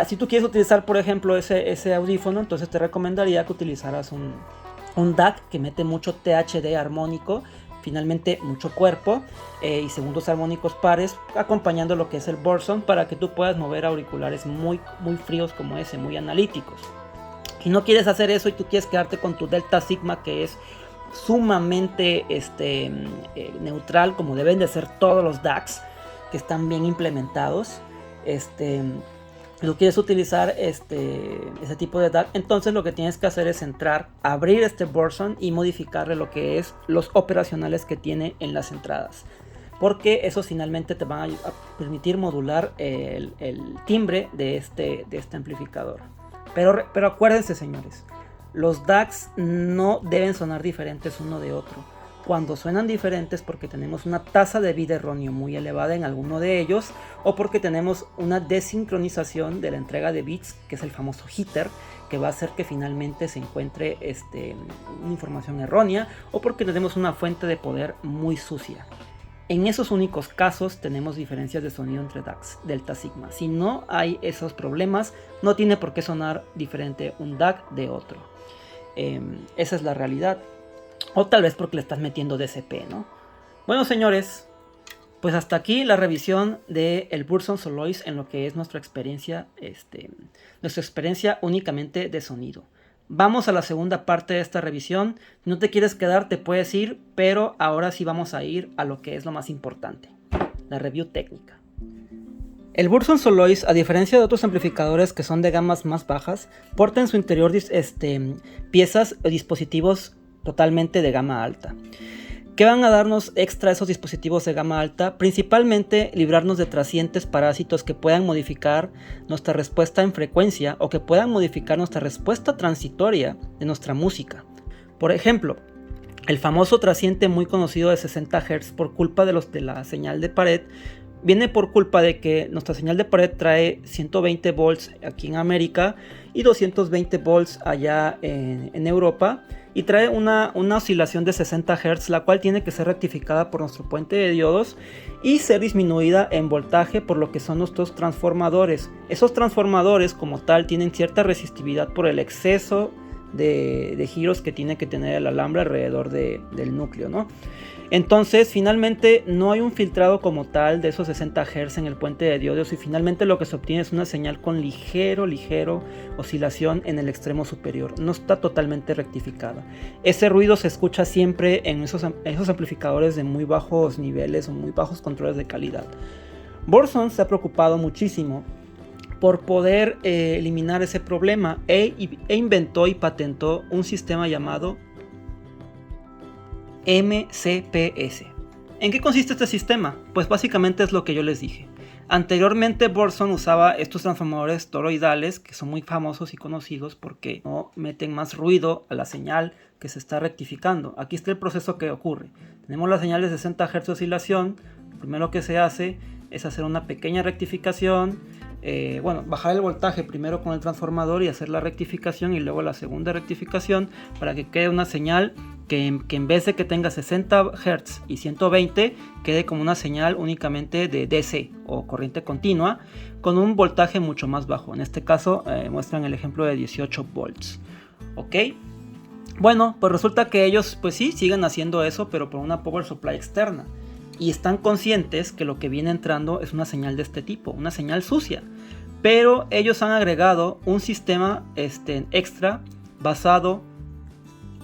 Si tú quieres utilizar por ejemplo ese audífono, entonces te recomendaría que utilizaras un DAC que mete mucho THD armónico, finalmente mucho cuerpo y segundos armónicos pares, acompañando lo que es el Burson, para que tú puedas mover auriculares muy, muy fríos como ese, muy analíticos. Si no quieres hacer eso y tú quieres quedarte con tu Delta Sigma, que es sumamente neutral, como deben de ser todos los DACs que están bien implementados. Tú quieres utilizar ese tipo de DAC, entonces lo que tienes que hacer es entrar, abrir este Burson y modificarle lo que es los operacionales que tiene en las entradas, porque eso finalmente te va a permitir modular el timbre de este amplificador. Pero acuérdense, señores, los DACs no deben sonar diferentes uno de otro. Cuando suenan diferentes porque tenemos una tasa de bit erróneo muy elevada en alguno de ellos, o porque tenemos una desincronización de la entrega de bits, que es el famoso jitter, que va a hacer que finalmente se encuentre una información errónea, o porque tenemos una fuente de poder muy sucia. En esos únicos casos tenemos diferencias de sonido entre DACs delta sigma. Si no hay esos problemas, no tiene por qué sonar diferente un DAC de otro. Esa es la realidad. O tal vez porque le estás metiendo DCP, ¿no? Bueno, señores, pues hasta aquí la revisión del Burson Soloist en lo que es nuestra experiencia únicamente de sonido. Vamos a la segunda parte de esta revisión. Si no te quieres quedar, te puedes ir, pero ahora sí vamos a ir a lo que es lo más importante, la review técnica. El Burson Soloist, a diferencia de otros amplificadores que son de gamas más bajas, porta en su interior piezas o dispositivos totalmente de gama alta. ¿Qué van a darnos extra esos dispositivos de gama alta? Principalmente librarnos de trascientes parásitos que puedan modificar nuestra respuesta en frecuencia o que puedan modificar nuestra respuesta transitoria de nuestra música. Por ejemplo, el famoso trasciente muy conocido de 60 Hz por culpa de la señal de pared viene por culpa de que nuestra señal de pared trae 120 volts aquí en América y 220 volts allá en Europa, y trae una oscilación de 60 Hz, la cual tiene que ser rectificada por nuestro puente de diodos y ser disminuida en voltaje por lo que son nuestros transformadores. Esos transformadores como tal tienen cierta resistividad por el exceso de giros que tiene que tener el alambre alrededor del núcleo, ¿no? Entonces finalmente no hay un filtrado como tal de esos 60 Hz en el puente de diodos, y finalmente lo que se obtiene es una señal con ligero oscilación en el extremo superior. No está totalmente rectificada. Ese ruido se escucha siempre en esos amplificadores de muy bajos niveles o muy bajos controles de calidad. Burson se ha preocupado muchísimo por poder eliminar ese problema e inventó y patentó un sistema llamado MCPS. ¿En qué consiste este sistema? Pues básicamente es lo que yo les dije. Anteriormente Burson usaba estos transformadores toroidales que son muy famosos y conocidos porque no meten más ruido a la señal que se está rectificando. Aquí está el proceso que ocurre. Tenemos la señal de 60 Hz de oscilación. Lo primero que se hace es hacer una pequeña rectificación. Bajar el voltaje primero con el transformador y hacer la rectificación, y luego la segunda rectificación para que quede una señal que en vez de que tenga 60 Hz y 120 quede como una señal únicamente de DC o corriente continua con un voltaje mucho más bajo. En este caso muestran el ejemplo de 18 volts. ¿Ok? Bueno, pues resulta que ellos pues sí siguen haciendo eso, pero por una power supply externa. Y están conscientes que lo que viene entrando es una señal de este tipo, una señal sucia. Pero ellos han agregado un sistema extra basado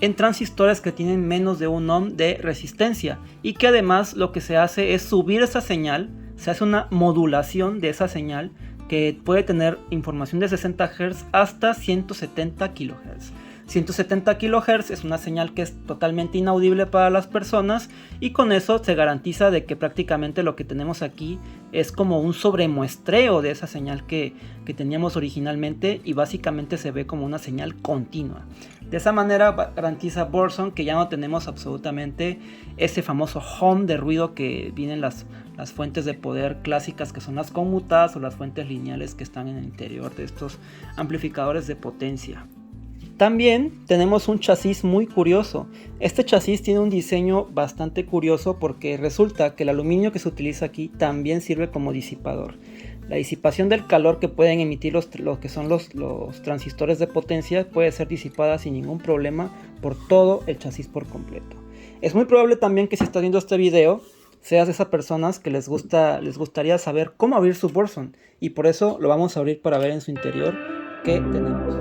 en transistores que tienen menos de 1 ohm de resistencia, y que además lo que se hace es subir esa señal, se hace una modulación de esa señal que puede tener información de 60 Hz hasta 170 kHz. 170 kHz es una señal que es totalmente inaudible para las personas, y con eso se garantiza de que prácticamente lo que tenemos aquí es como un sobremuestreo de esa señal que teníamos originalmente, y básicamente se ve como una señal continua. De esa manera garantiza Burson que ya no tenemos absolutamente ese famoso hum de ruido que vienen las fuentes de poder clásicas, que son las conmutadas o las fuentes lineales que están en el interior de estos amplificadores de potencia. También tenemos un chasis muy curioso. Este chasis tiene un diseño bastante curioso porque resulta que el aluminio que se utiliza aquí también sirve como disipador. La disipación del calor que pueden emitir los transistores de potencia puede ser disipada sin ningún problema por todo el chasis por completo. Es muy probable también que si estás viendo este video seas de esas personas que les gustaría saber cómo abrir su Burson, y por eso lo vamos a abrir para ver en su interior qué tenemos.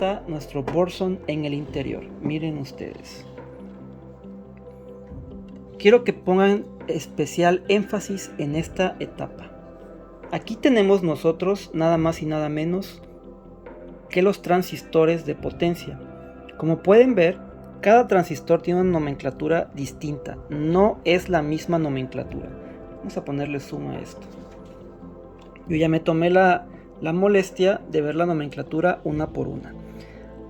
está nuestro Burson en el interior. Miren ustedes. Quiero que pongan especial énfasis en esta etapa. Aquí tenemos nosotros nada más y nada menos que los transistores de potencia. Como pueden ver, cada transistor tiene una nomenclatura distinta. No es la misma nomenclatura. Vamos a ponerle zoom a esto. Yo ya me tomé la molestia de ver la nomenclatura una por una.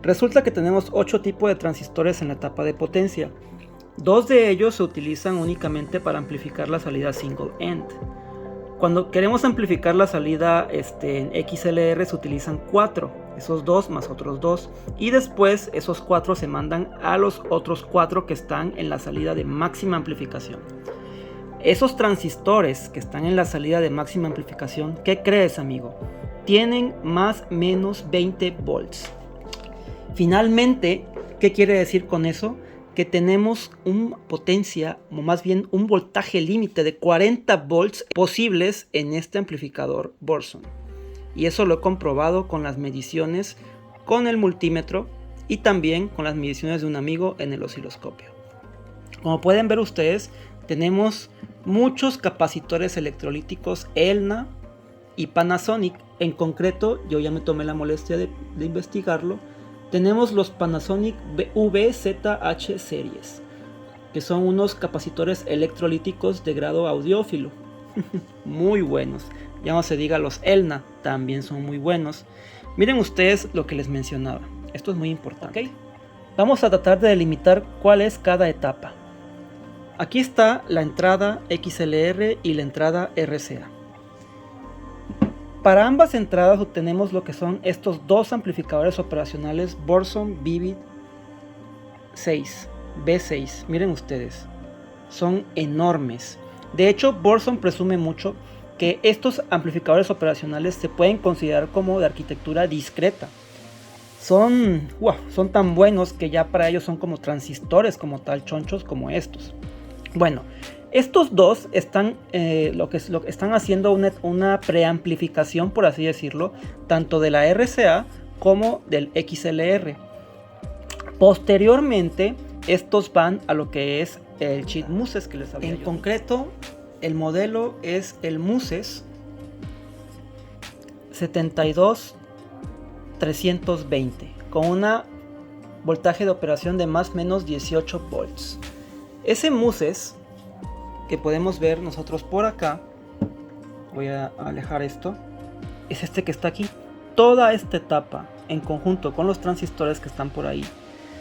Resulta que tenemos 8 tipos de transistores en la etapa de potencia. 2 de ellos se utilizan únicamente para amplificar la salida single end. Cuando queremos amplificar la salida en XLR se utilizan 4, esos 2 más otros 2, y después esos 4 se mandan a los otros 4 que están en la salida de máxima amplificación. Esos transistores que están en la salida de máxima amplificación, ¿qué crees, amigo? Tienen más o menos 20 volts. Finalmente, ¿qué quiere decir con eso? Que tenemos una potencia, o más bien un voltaje límite de 40 volts posibles en este amplificador Burson. Y eso lo he comprobado con las mediciones con el multímetro y también con las mediciones de un amigo en el osciloscopio. Como pueden ver ustedes, tenemos muchos capacitores electrolíticos Elna y Panasonic. En concreto, yo ya me tomé la molestia de investigarlo. Tenemos los Panasonic VZH series, que son unos capacitores electrolíticos de grado audiófilo. Muy buenos. Ya no se diga los Elna, también son muy buenos. Miren ustedes lo que les mencionaba. Esto es muy importante. ¿Okay? Vamos a tratar de delimitar cuál es cada etapa. Aquí está la entrada XLR y la entrada RCA. Para ambas entradas obtenemos lo que son estos 2 amplificadores operacionales Burson Vivid 6, B6. Miren ustedes, son enormes. De hecho, Burson presume mucho que estos amplificadores operacionales se pueden considerar como de arquitectura discreta. Son tan buenos que ya para ellos son como transistores, como tal, chonchos como estos. Bueno, estos dos están, están haciendo una preamplificación, por así decirlo, tanto de la RCA como del XLR. Posteriormente, estos van a lo que es el chip Muses que les había En concreto, el modelo es el Muses 72320 con una voltaje de operación de más o menos 18 volts. Ese Muses que podemos ver nosotros por acá, voy a alejar esto, es este que está aquí. Toda esta etapa en conjunto con los transistores que están por ahí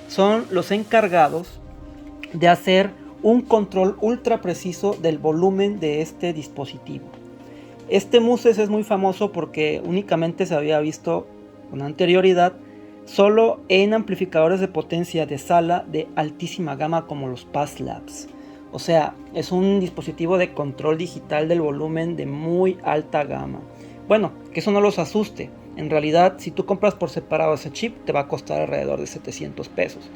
son los encargados de hacer un control ultra preciso del volumen de este dispositivo. Este Muses es muy famoso porque únicamente se había visto con anterioridad solo en amplificadores de potencia de sala de altísima gama como los PASLabs. O sea, es un dispositivo de control digital del volumen de muy alta gama. Bueno, que eso no los asuste. En realidad, si tú compras por separado ese chip, te va a costar alrededor de 700 pesos.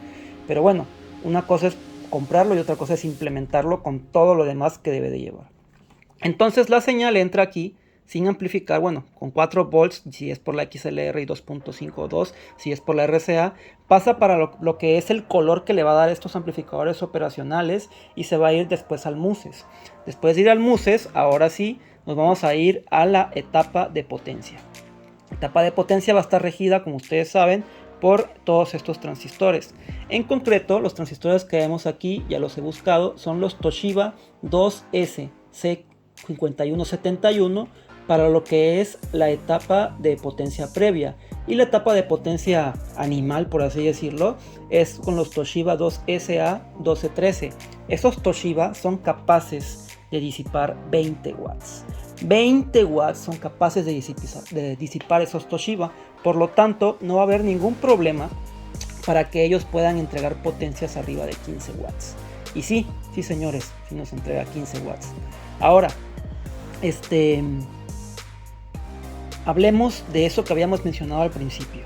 Pero bueno, una cosa es comprarlo y otra cosa es implementarlo con todo lo demás que debe de llevar. Entonces la señal entra aquí sin amplificar, bueno, con 4 volts si es por la XLR y 2.52 si es por la RCA, pasa para lo que es el color que le va a dar estos amplificadores operacionales y se va a ir después al Muses. Después de ir al Muses, ahora sí, nos vamos a ir a la etapa de potencia. La etapa de potencia va a estar regida, como ustedes saben, por todos estos transistores. En concreto, los transistores que vemos aquí, ya los he buscado, son los Toshiba 2S C5171 para lo que es la etapa de potencia previa, y la etapa de potencia animal, por así decirlo, es con los Toshiba 2SA1213. Esos Toshiba son capaces de disipar 20 watts. 20 watts son capaces de disipar esos Toshiba, por lo tanto no va a haber ningún problema para que ellos puedan entregar potencias arriba de 15 watts. Y sí señores, sí nos entrega 15 watts. Ahora, hablemos de eso que habíamos mencionado al principio,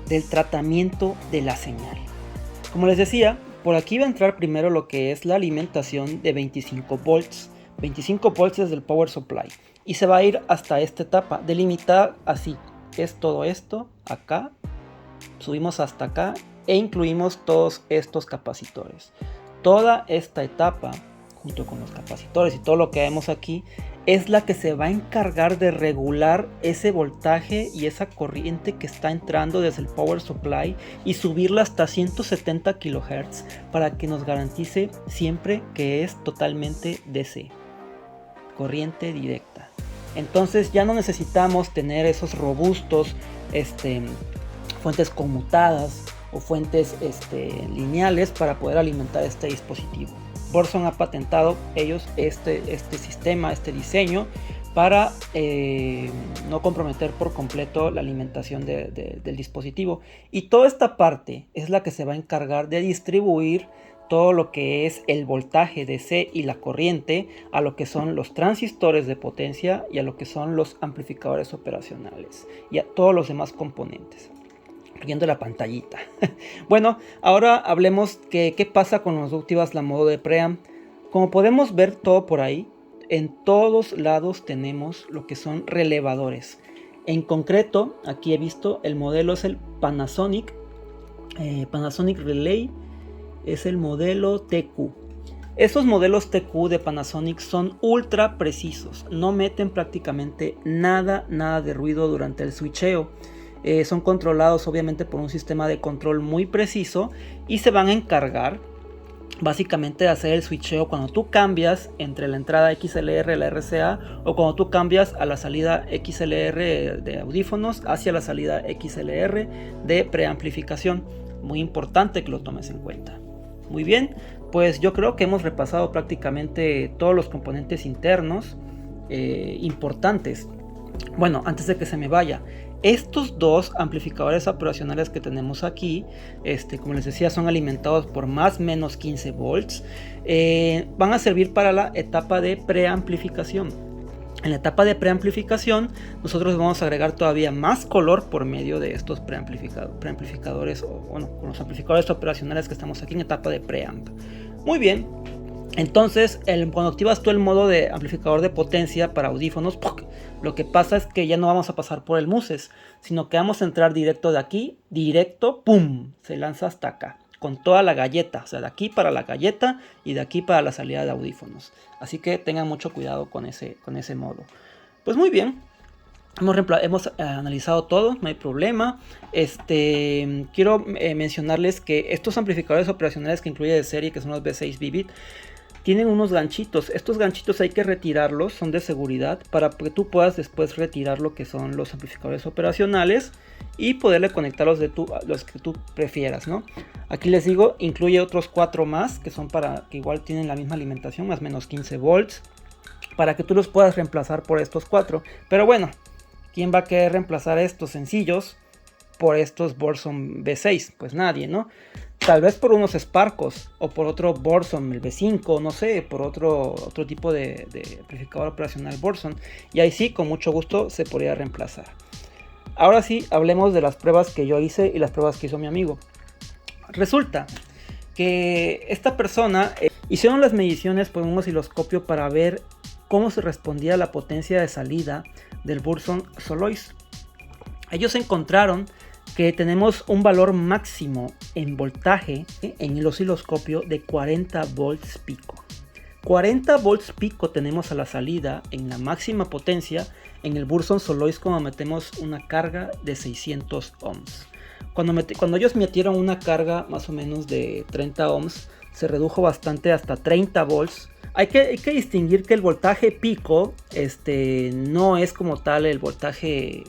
del tratamiento de la señal. Como les decía, por aquí va a entrar primero lo que es la alimentación de 25 volts. 25 volts desde el power supply. Y se va a ir hasta esta etapa, delimitada así. Es todo esto acá subimos hasta acá e incluimos todos estos capacitores. Toda esta etapa, junto con los capacitores y todo lo que vemos aquí, es la que se va a encargar de regular ese voltaje y esa corriente que está entrando desde el power supply y subirla hasta 170 kHz para que nos garantice siempre que es totalmente DC, corriente directa. Entonces ya no necesitamos tener esos robustos fuentes conmutadas o fuentes lineales para poder alimentar este dispositivo. Borzon ha patentado ellos este sistema, este diseño para no comprometer por completo la alimentación del dispositivo. Y toda esta parte es la que se va a encargar de distribuir todo lo que es el voltaje DC y la corriente a lo que son los transistores de potencia y a lo que son los amplificadores operacionales y a todos los demás componentes, incluyendo la pantallita. Bueno, ahora hablemos qué pasa con los ductivas la modo de preamp. Como podemos ver todo por ahí, en todos lados tenemos lo que son relevadores. En concreto, aquí he visto el modelo es el Panasonic Relay, es el modelo TQ. Estos modelos TQ de Panasonic son ultra precisos, no meten prácticamente nada de ruido durante el switcheo. Son controlados obviamente por un sistema de control muy preciso y se van a encargar básicamente de hacer el switcheo cuando tú cambias entre la entrada XLR y la RCA, o cuando tú cambias a la salida XLR de audífonos hacia la salida XLR de preamplificación. Muy importante que lo tomes en cuenta. Muy bien, pues yo creo que hemos repasado prácticamente todos los componentes internos importantes. Bueno, antes de que se me vaya, estos dos amplificadores operacionales que tenemos aquí, como les decía, son alimentados por más o menos 15 volts. Van a servir para la etapa de preamplificación. En la etapa de preamplificación, nosotros vamos a agregar todavía más color por medio de estos preamplificadores, con los amplificadores operacionales que estamos aquí en etapa de preamp. Muy bien. Entonces, cuando activas tú el modo de amplificador de potencia para audífonos, lo que pasa es que ya no vamos a pasar por el Muses, sino que vamos a entrar directo de aquí, directo, ¡pum! Se lanza hasta acá, con toda la galleta, o sea, de aquí para la galleta y de aquí para la salida de audífonos. Así que tengan mucho cuidado con ese modo. Pues muy bien. Hemos analizado todo, no hay problema. Quiero mencionarles que estos amplificadores operacionales que incluye de serie, que son los V6 Vivid, tienen unos ganchitos. Estos ganchitos hay que retirarlos, son de seguridad, para que tú puedas después retirar lo que son los amplificadores operacionales y poderle conectar los que tú prefieras, ¿no? Aquí les digo, incluye otros 4 más, que son para que igual tienen la misma alimentación, más o menos 15 volts, para que tú los puedas reemplazar por estos 4. Pero bueno, ¿quién va a querer reemplazar estos sencillos por estos Borzon V6? Pues nadie, ¿no? Tal vez por unos Sparkos o por otro Borzon, el V5, no sé, por otro tipo de amplificador operacional Borzon. Y ahí sí, con mucho gusto se podría reemplazar. Ahora sí, hablemos de las pruebas que yo hice y las pruebas que hizo mi amigo. Resulta que esta persona hicieron las mediciones por un osciloscopio para ver cómo se respondía a la potencia de salida del Borzon Soloist. Ellos encontraron que tenemos un valor máximo en voltaje en el osciloscopio de 40 volts pico. 40 volts pico tenemos a la salida en la máxima potencia en el Borzon Soloist cuando metemos una carga de 600 ohms. Cuando ellos metieron una carga más o menos de 30 ohms, se redujo bastante hasta 30 volts. Hay que distinguir que el voltaje pico no es como tal el voltaje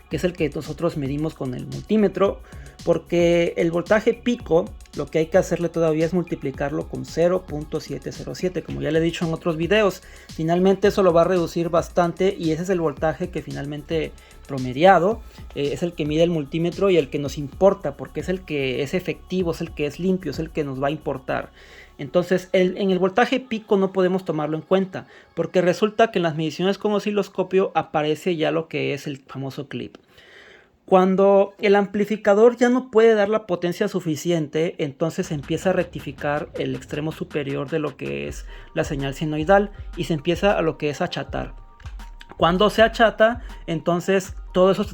que es el que nosotros medimos con el multímetro, porque el voltaje pico lo que hay que hacerle todavía es multiplicarlo con 0.707, como ya le he dicho en otros videos. Finalmente eso lo va a reducir bastante y ese es el voltaje que finalmente promediado es el que mide el multímetro y el que nos importa, porque es el que es efectivo, es el que es limpio, es el que nos va a importar. Entonces en el voltaje pico no podemos tomarlo en cuenta, porque resulta que en las mediciones con osciloscopio aparece ya lo que es el famoso clip. Cuando el amplificador ya no puede dar la potencia suficiente, entonces empieza a rectificar el extremo superior de lo que es la señal senoidal y se empieza a lo que es achatar. Cuando se achata, entonces todo eso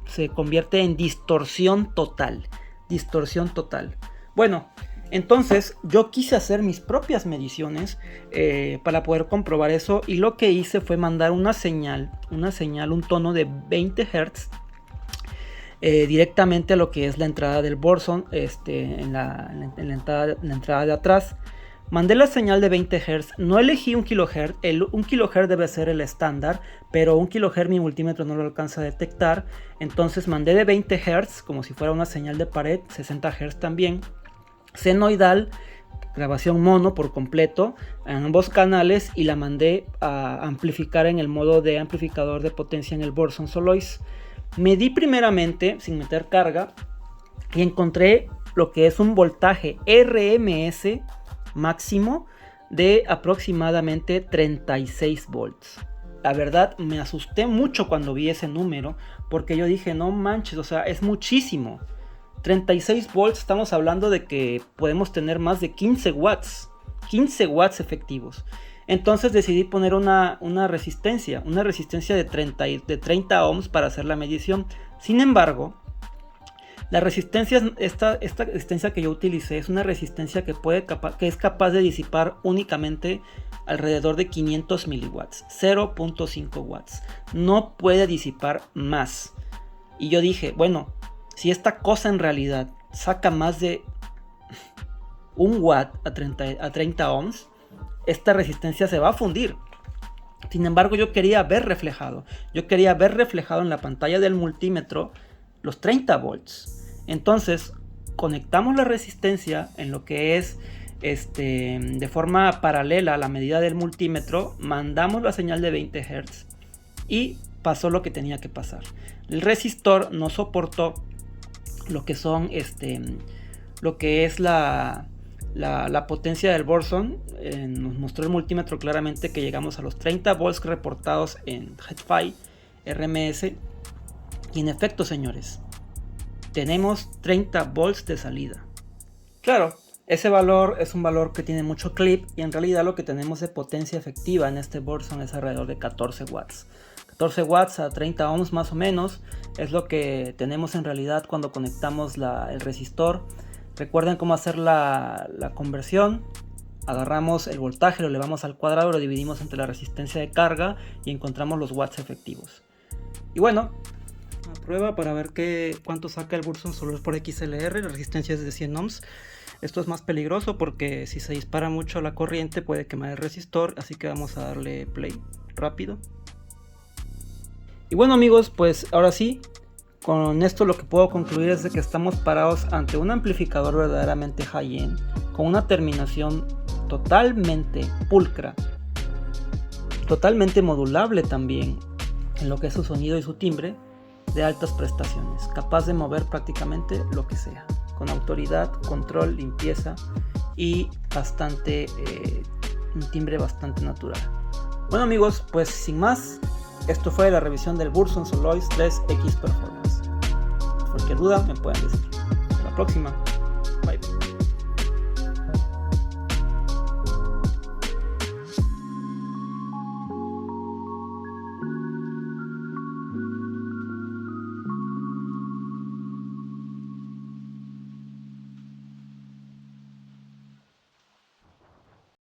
se convierte en distorsión total. Distorsión total. Bueno, entonces yo quise hacer mis propias mediciones para poder comprobar eso, y lo que hice fue mandar una señal, un tono de 20 Hz directamente a lo que es la entrada del Burson, en la entrada de atrás. Mandé la señal de 20 Hz, no elegí 1 kHz, 1 kHz debe ser el estándar, pero 1 kHz mi multímetro no lo alcanza a detectar, entonces mandé de 20 Hz como si fuera una señal de pared, 60 Hz también, senoidal, grabación mono por completo en ambos canales, y la mandé a amplificar en el modo de amplificador de potencia en el Burson Soloist. Medí primeramente sin meter carga y encontré lo que es un voltaje RMS máximo de aproximadamente 36 volts. La verdad me asusté mucho cuando vi ese número, porque yo dije, no manches, o sea, es muchísimo. 36 volts, estamos hablando de que podemos tener más de 15 watts efectivos. Entonces decidí poner una resistencia de 30 ohms para hacer la medición. Sin embargo, la resistencia, esta resistencia que yo utilicé es una resistencia que es capaz de disipar únicamente alrededor de 500 miliwatts, 0.5 watts. No puede disipar más. Y yo dije, bueno, si esta cosa en realidad saca más de 1 watt a 30 ohms, esta resistencia se va a fundir. Sin embargo, yo quería ver reflejado en la pantalla del multímetro los 30 volts. Entonces conectamos la resistencia en lo que es de forma paralela a la medida del multímetro, mandamos la señal de 20 Hz y pasó lo que tenía que pasar. El resistor no soportó lo que son lo que es la potencia del Burson. Nos mostró el multímetro claramente que llegamos a los 30 volts reportados en HeadFi RMS, y en efecto, señores, tenemos 30 volts de salida. Claro, ese valor es un valor que tiene mucho clip, y en realidad lo que tenemos de potencia efectiva en este Burson es alrededor de 14 watts. 14 watts a 30 ohms más o menos es lo que tenemos en realidad cuando conectamos el resistor. Recuerden cómo hacer la conversión. Agarramos el voltaje, lo elevamos al cuadrado, lo dividimos entre la resistencia de carga y encontramos los watts efectivos. Y bueno, una prueba para ver cuánto saca el Burson Soloist por XLR. La resistencia es de 100 ohms. Esto es más peligroso porque si se dispara mucho la corriente puede quemar el resistor, así que vamos a darle play rápido. Y bueno, amigos, pues ahora sí, con esto lo que puedo concluir es de que estamos parados ante un amplificador verdaderamente high-end, con una terminación totalmente pulcra, totalmente modulable también en lo que es su sonido y su timbre, de altas prestaciones, capaz de mover prácticamente lo que sea, con autoridad, control, limpieza y un timbre bastante natural. Bueno, amigos, pues sin más, esto fue la revisión del Burson Soloist 3X Performance. Cualquier duda me pueden decir. Hasta la próxima. Bye.